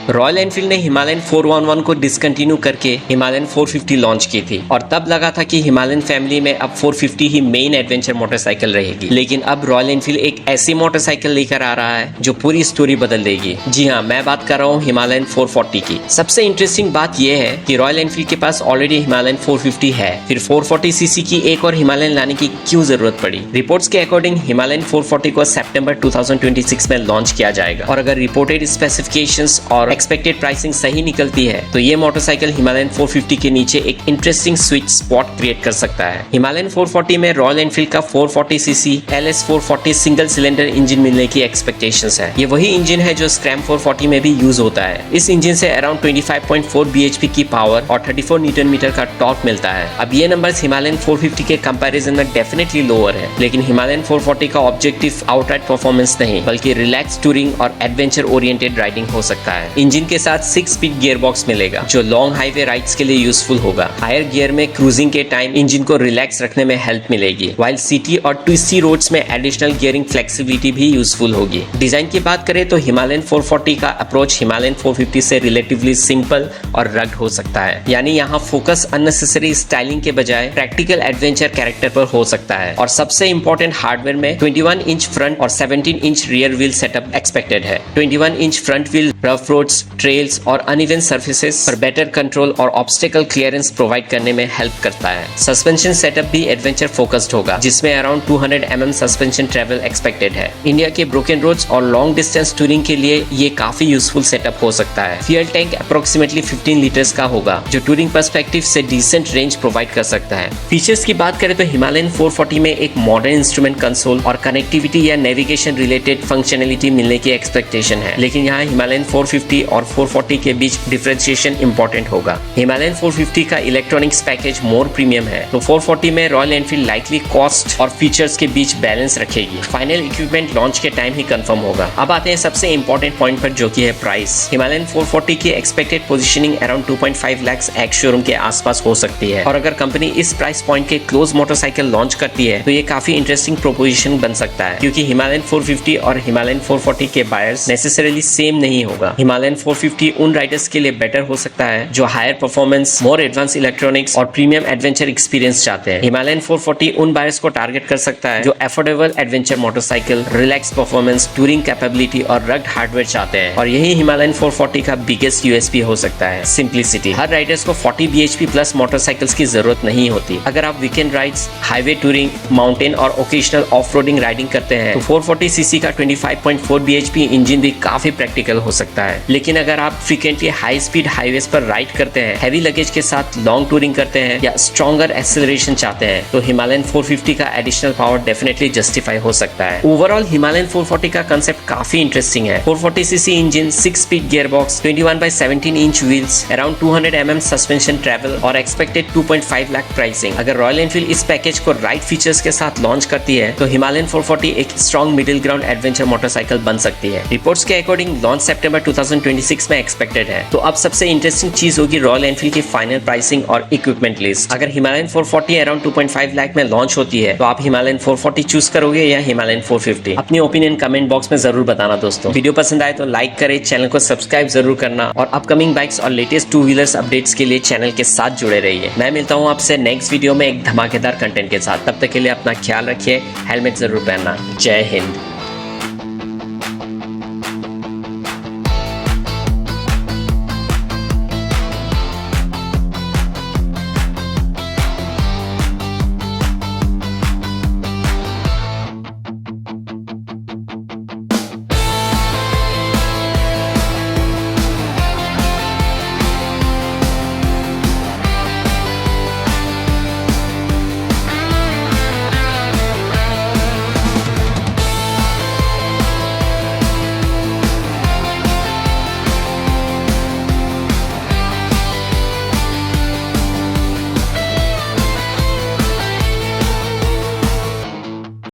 Royal Enfield ने Himalayan 411 को discontinue करके हिमालयन 450 लॉन्च की थी और तब लगा था कि हिमालयन फैमिली में अब 450 ही मेन एडवेंचर मोटरसाइकिल रहेगी। लेकिन अब रॉयल एनफील्ड एक ऐसी मोटरसाइकिल लेकर आ रहा है जो पूरी स्टोरी बदल देगी। जी हाँ, मैं बात कर रहा हूँ हिमालयन 440 की। सबसे इंटरेस्टिंग बात यह है कि रॉयल एनफील्ड के पास ऑलरेडी हिमालयन 450 है, फिर 440 सीसी की एक और हिमालयन लाने की क्यों जरूरत पड़ी। रिपोर्ट्स के अकॉर्डिंग हिमालयन 440 को सितंबर 2026 में लॉन्च किया जाएगा और अगर रिपोर्टेड स्पेसिफिकेशंस और एक्सपेक्टेड प्राइसिंग सही निकलती है तो ये मोटरसाइकिल हिमालयन 450 के नीचे एक इंटरेस्टिंग स्वीट स्पॉट क्रिएट कर सकता है। हिमालयन 440 में रॉयल एनफील्ड का 440 CC LS 440 single cylinder engine मिलने की एक्सपेक्टेशंस है। ये वही इंजन है जो स्क्रैम 440 में भी यूज होता है। इस इंजन से अराउंड 25.4 bhp की पावर और 34 न्यूटन मीटर का टॉर्क मिलता है। अब ये नंबर्स हिमालयन 450 के कंपैरिजन में डेफिनेटली लोअर है, लेकिन हिमालयन 440 का ऑब्जेक्टिव आउटराइड परफॉर्मेंस नहीं बल्कि रिलैक्स टूरिंग और एडवेंचर ओरिएंटेड राइडिंग हो सकता है। इंजन के साथ 6 स्पीड गियर बॉक्स मिलेगा जो लॉन्ग हाईवे राइड्स के लिए यूजफुल होगा। हायर गियर में क्रूजिंग के टाइम इंजन को रिलैक्स रखने में हेल्प मिलेगी, वाइल सिटी और ट्विस्टी रोड्स में एडिशनल गियरिंग फ्लेक्सिबिलिटी भी यूजफुल होगी। डिजाइन की बात करें तो हिमालयन 440 का अप्रोच हिमालयन 450 से रिलेटिवली सिंपल और रग्ड हो सकता है, यानी यहाँ फोकस अननेसेसरी स्टाइलिंग के बजाय प्रैक्टिकल एडवेंचर कैरेक्टर पर हो सकता है। और सबसे इंपॉर्टेंट हार्डवेयर में 21 इंच फ्रंट और 17 inch rear wheel setup expected है। 21 inch front wheel rough roads, trails और अनइवन सर्फेसेस पर बेटर कंट्रोल और ऑब्स्टेकल क्लियरेंस प्रोवाइड करने में हेल्प करता है। सस्पेंशन सेटअप भी एडवेंचर फोकस्ड होगा जिसमें around 200 mm suspension travel expected है। इंडिया के ब्रोकन रोड्स और लॉन्ग डिस्टेंस टूरिंग के लिए ये काफी यूजफुल सेटअप हो सकता है। फ्यूल टैंक अप्रोक्सीमेटली 15 लीटर्स का होगा जो टूरिंग पर्सपेक्टिव से डिसेंट रेंज प्रोवाइड कर सकता है। फीचर्स की बात करें तो हिमालयन 440 में एक मॉडर्न इंस्ट्रूमेंट कंसोल और कनेक्टिविटी या नेविगेशन रिलेटेड फंक्शनलिटी मिलने की एक्सपेक्टेशन है, लेकिन यहाँ हिमालयन 450 और 440 के बीच डिफरेंशिएशन इंपॉर्टेंट होगा। हिमालयन 450 का इलेक्ट्रॉनिक्स पैकेज मोर प्रीमियम है तो 440 में रॉयल एनफील्ड लाइकली कॉस्ट और फीचर्स के बीच बैलेंस रखेगी। फाइनल इक्विपमेंट लॉन्च के टाइम ही कंफर्म होगा। अब आते हैं सबसे इंपॉर्टेंट पॉइंट पर जो कि है प्राइस। हिमालयन 440 की expected positioning around 2.5 lakh ex showroom के आसपास हो सकती है और अगर कंपनी इस प्राइस पॉइंट के क्लोज मोटरसाइकिल लॉन्च करती है तो ये काफी इंटरेस्टिंग प्रोपोजिशन बन सकता है, क्योंकि हिमालयन 450 और हिमालयन 440 के बायर्स नेसेसरीली सेम नहीं होगा। हिमालयन 450 उन राइडर्स के लिए बेटर हो सकता है जो higher performance, more advance electronics और प्रीमियम एडवेंचर एक्सपीरियंस चाहते हैं। हिमालयन 440 उन बायर्स को टारगेट कर सकता है जो affordable adventure motorcycle, relax performance, touring capability और रग्ड हार्डवेयर चाहते हैं। और यही हिमालयन 440 का बिगेस्ट यूएसपी हो सकता है, सिंप्लिसिटी। हर राइडर्स को 40 bhp प्लस मोटरसाइकिल्स की जरूरत नहीं होती। अगर आप weekend rides, highway touring, mountain और ओकेजनल ऑफ रोडिंग राइडिंग करते हैं तो 440 सीसी का 25.4 bhp इंजन भी काफी प्रैक्टिकल हो सकता है। लेकिन अगर आप फ्रीक्वेंटली हाई स्पीड हाईवेज पर राइड करते हैं, हैवी लगेज के साथ लॉन्ग टूरिंग करते हैं या स्ट्रॉन्गर एक्सेलरेशन चाहते हैं तो हिमालयन 450 का एडिशनल पावर डेफिनेटली जस्टिफाई हो सकता है। ओवरऑल हिमालयन 440 का कंसेप्ट काफी इंटरेस्टिंग है। 440 CC engine, 6 speed gear box, 21/17 inch wheels, around 200 mm suspension travel और एक्सपेक्टेड 2.5 लाख प्राइसिंग। अगर रॉयल एनफील्ड इस पैकेज को राइट फीचर्स के साथ लॉन्च करती है तो हिमालयन 440 एक strong middle ground adventure motorcycle बन सकती है। रिपोर्ट्स के अकॉर्डिंग लॉन्च सितंबर 2026 में एक्सपेक्टेड है। तो अब सबसे इंटरेस्टिंग चीज होगी रॉयल एनफील्ड की फाइनल प्राइसिंग और इक्विपमेंट लिस्ट। अगर हिमालयन 440 अराउंड 2.5 लाख में लॉन्च होती है तो आप हिमालयन 440 चूज करोगे या हिमालयन 450? अपनी ओपिनियन कमेंट बॉक्स में जरूर बताना दोस्तों। वीडियो पसंद आए तो लाइक करें, चैनल को सब्सक्राइब जरूर करना और अपकमिंग बाइक्स और लेटेस्ट टू व्हीलर्स अपडेट्स के लिए चैनल के साथ जुड़े रहिए। मैं मिलता हूँ आपसे नेक्स्ट वीडियो में एक धमाकेदार कंटेंट के साथ। तब तक के लिए अपना ख्याल रखिए, हेलमेट जरूर पहनना। जय हिंद।